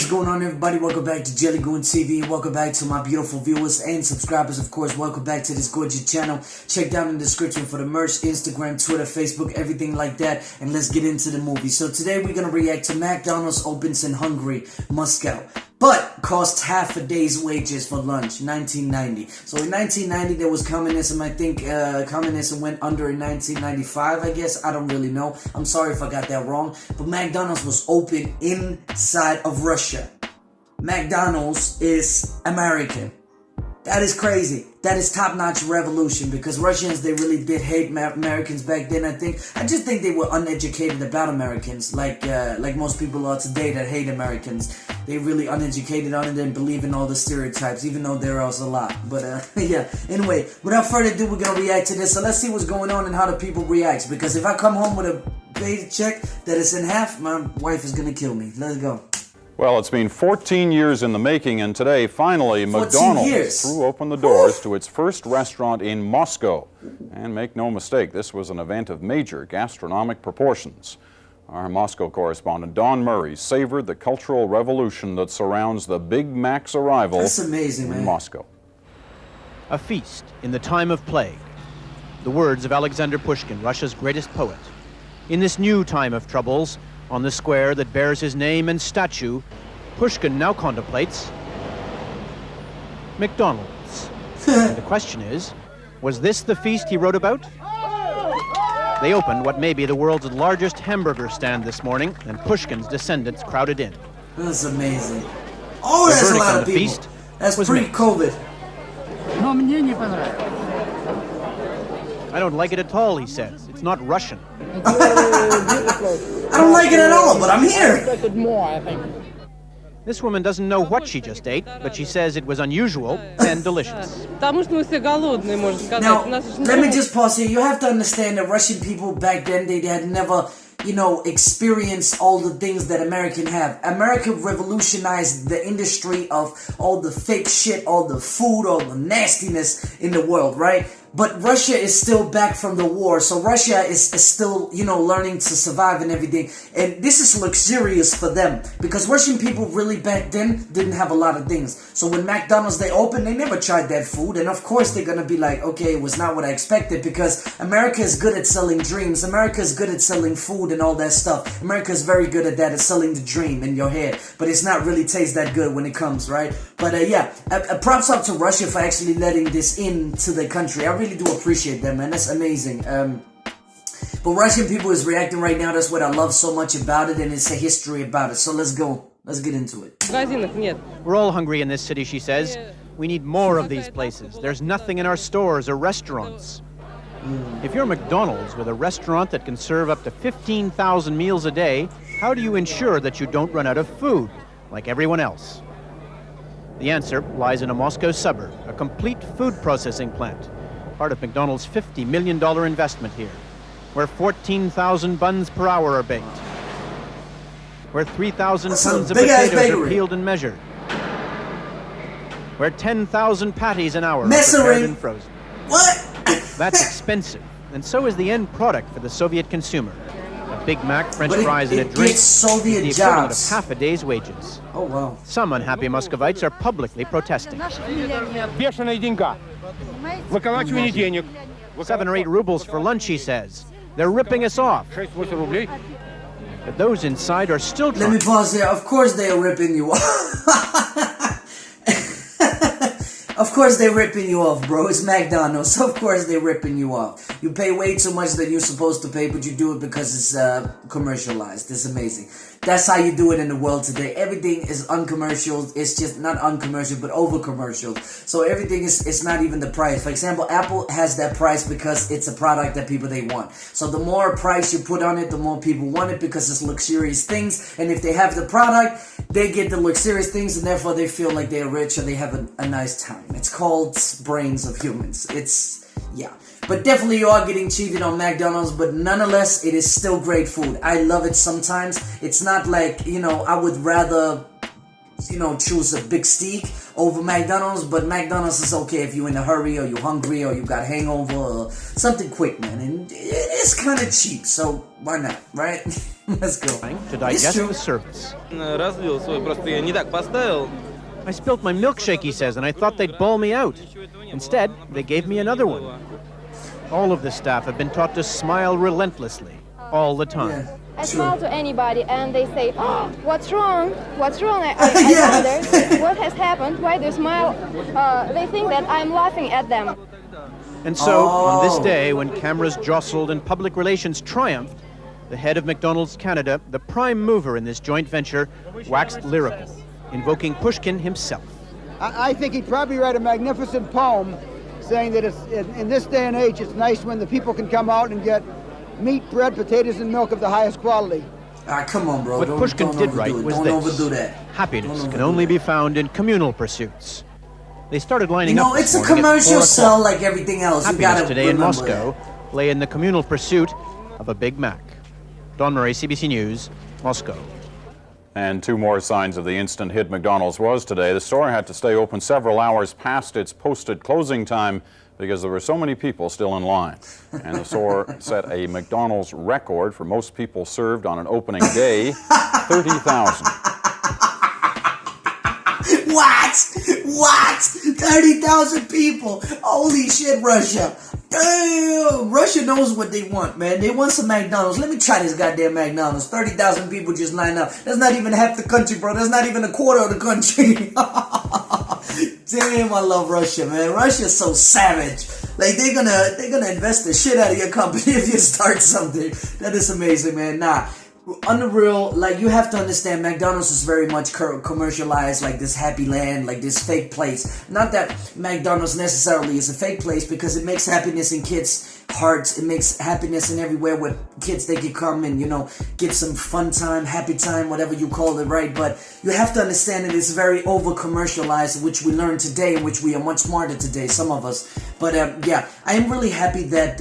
is going on, everybody? Welcome back to JellyGoonTv. Welcome back to my beautiful viewers and subscribers, of course. Welcome back to this gorgeous channel. Check down in the description for the merch, Instagram, Twitter, Facebook, everything like that. And let's get into the movie. So today we're going to react to McDonald's opens in Hungary, Moscow, but costs half a day's wages for lunch, 1990. So in 1990 there was communism. I think communism went under in 1995, I guess. I don't really know. I'm sorry if I got that wrong. But McDonald's was open inside of Russia. McDonald's is American. That is crazy. That is top-notch revolution, because Russians, they really did hate Americans back then. I just think they were uneducated about Americans, like most people are today that hate Americans. They really uneducated on it and believe in all the stereotypes, even though there are a lot. But yeah. Anyway, without further ado, we're gonna react to this. So let's see what's going on and how the people react. Because if I come home with a paycheck that is in half, my wife is gonna kill me. Let's go. Well, it's been 14 years in the making, and today, finally, McDonald's threw open the doors to its first restaurant in Moscow. And make no mistake, this was an event of major gastronomic proportions. Our Moscow correspondent, Don Murray, savored the cultural revolution that surrounds the Big Mac's arrival in Moscow. A feast in the time of plague. The words of Alexander Pushkin, Russia's greatest poet. In this new time of troubles, on the square that bears his name and statue, Pushkin now contemplates McDonald's. And the question is, was this the feast he wrote about? They opened what may be the world's largest hamburger stand this morning, and Pushkin's descendants crowded in. That's amazing. Oh, that's a lot of people. Feast that's pre-COVID. I don't like it at all, he says. It's not Russian. I don't like it at all, but I'm here. This woman doesn't know what she just ate, but she says it was unusual and delicious. Now, let me just pause here. You have to understand that Russian people back then, they had never, experienced all the things that American have. America revolutionized the industry of all the fake shit, all the food, all the nastiness in the world, right? But Russia is still back from the war, so Russia is still, learning to survive and everything. And this is luxurious for them, because Russian people really back then didn't have a lot of things. So when McDonald's, they opened, they never tried that food. And of course they're gonna be like, okay, it was not what I expected, because America is good at selling dreams. America is good at selling food and all that stuff. America is very good at that, at selling the dream in your head. But it's not really taste that good when it comes, right? But yeah, props up to Russia for actually letting this into the country. I really do appreciate that, man. That's amazing. But Russian people is reacting right now. That's what I love so much about it, and it's a history about it. So let's go. Let's get into it. We're all hungry in this city, she says. We need more of these places. There's nothing in our stores or restaurants. If you're McDonald's with a restaurant that can serve up to 15,000 meals a day, how do you ensure that you don't run out of food like everyone else? The answer lies in a Moscow suburb, a complete food processing plant, part of McDonald's $50 million investment here, where 14,000 buns per hour are baked, where 3,000 tons of potatoes are peeled and measured, where 10,000 patties an hour are prepared and frozen. What? That's expensive, and so is the end product for the Soviet consumer. A Big Mac, French fries, and a drink is the equivalent of half a day's wages. Oh, wow. Some unhappy Muscovites are publicly protesting. 7 or 8 rubles for lunch, he says. They're ripping us off. But those inside are still trying. Let me pause here. Of course they are ripping you off. Of course they're ripping you off, bro. It's McDonald's. Of course they're ripping you off. You pay way too much than you're supposed to pay, but you do it because it's commercialized. It's amazing. That's how you do it in the world today. Everything is uncommercial. It's just not uncommercial, but over-commercial. So everything is not even the price. For example, Apple has that price because it's a product that people, they want. So the more price you put on it, the more people want it, because it's luxurious things. And if they have the product, they get the luxurious things, and therefore they feel like they're rich or they have a nice time. It's called brains of humans. Yeah. But definitely you are getting cheated on McDonald's, but nonetheless, it is still great food. I love it sometimes. It's not like, I would rather, choose a big steak over McDonald's, but McDonald's is okay if you're in a hurry or you're hungry or you got hangover or something quick, man. And it's kind of cheap, so why not, right? Let's go. To digest the service. Разлил свой, просто я не так поставил. I spilt my milkshake, he says, and I thought they'd bawl me out. Instead, they gave me another one. All of the staff have been taught to smile relentlessly, all the time. Yeah. I smile to anybody and they say, oh, what's wrong? What's wrong? I wonder what has happened. Why do you smile? They think that I'm laughing at them. And so, on this day, when cameras jostled and public relations triumphed, the head of McDonald's Canada, the prime mover in this joint venture, waxed lyrical, invoking Pushkin himself. I think he'd probably write a magnificent poem saying that in this day and age, it's nice when the people can come out and get meat, bread, potatoes, and milk of the highest quality. Come on, bro. What Pushkin did write was Don't this. overdo that. Happiness can only be found in communal pursuits. They started lining up. It's a commercial cell like everything else. Happiness you gotta today in remember Moscow lay in the communal pursuit of a Big Mac. Don Murray, CBC News, Moscow. And 2 more signs of the instant hit McDonald's was today. The store had to stay open several hours past its posted closing time because there were so many people still in line. And the store set a McDonald's record for most people served on an opening day, 30,000. What? 30,000 people. Holy shit, Russia. Damn. Russia knows what they want, man. They want some McDonald's. Let me try this goddamn McDonald's. 30,000 people just line up. That's not even half the country, bro. That's not even a quarter of the country. Damn, I love Russia, man. Russia's so savage. Like, they're gonna invest the shit out of your company if you start something. That is amazing, man. Nah. On the real, like, you have to understand, McDonald's is very much commercialized, like this happy land, like this fake place. Not that McDonald's necessarily is a fake place, because it makes happiness in kids' hearts. It makes happiness in everywhere where kids, they can come and, get some fun time, happy time, whatever you call it, right? But you have to understand that it's very over-commercialized, which we learned today, and which we are much smarter today, some of us. But, yeah, I am really happy that,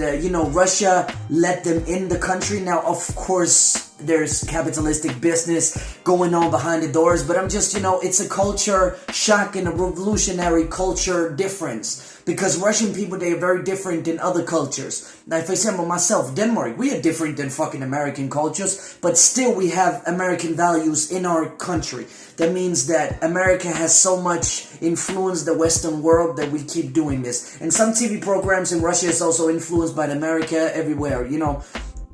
Russia let them in the country. Now, of course, there's capitalistic business going on behind the doors, but I'm just, it's a culture shock and a revolutionary culture difference, because Russian people, they are very different than other cultures. Like, for example, myself, Denmark, we are different than fucking American cultures, but still we have American values in our country. That means that America has so much influenced the Western world that we keep doing this. And some TV programs in Russia is also influenced by America everywhere,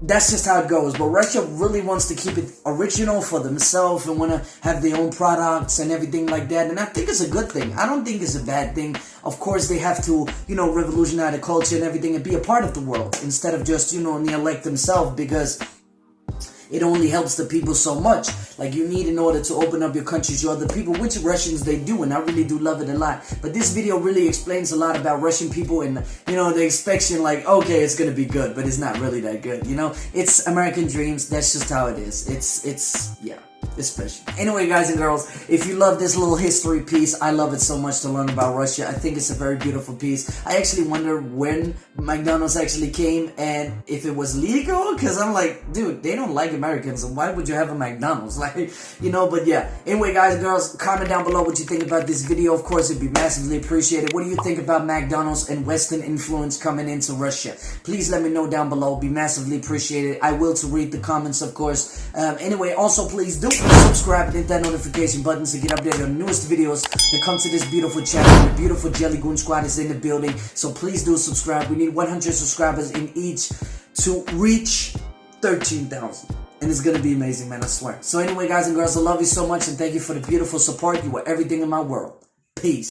That's just how it goes. But Russia really wants to keep it original for themselves and want to have their own products and everything like that. And I think it's a good thing. I don't think it's a bad thing. Of course, they have to, revolutionize the culture and everything and be a part of the world instead of just, neglect themselves, because it only helps the people so much. Like, you need, in order to open up your country to other people, which Russians, they do, and I really do love it a lot. But this video really explains a lot about Russian people, and, the expectation, like, okay, it's gonna be good, but it's not really that good, It's American dreams. That's just how it is. Yeah. It's special. Anyway, guys and girls, if you love this little history piece, I love it so much to learn about Russia. I think it's a very beautiful piece. I actually wonder when McDonald's actually came and if it was legal, because I'm like, dude, they don't like Americans, so why would you have a McDonald's? Like, but yeah. Anyway, guys and girls, comment down below what you think about this video. Of course, it'd be massively appreciated. What do you think about McDonald's and Western influence coming into Russia? Please let me know down below. It'd be massively appreciated. I will to read the comments, of course. Anyway, also please do subscribe and hit that notification button to get updated on the newest videos that come to this beautiful channel. The beautiful Jelly Goon Squad is in the building, so please do subscribe. We need 100 subscribers in each to reach 13,000. And it's gonna be amazing, man, I swear. So anyway, guys and girls, I love you so much, and thank you for the beautiful support. You are everything in my world. Peace.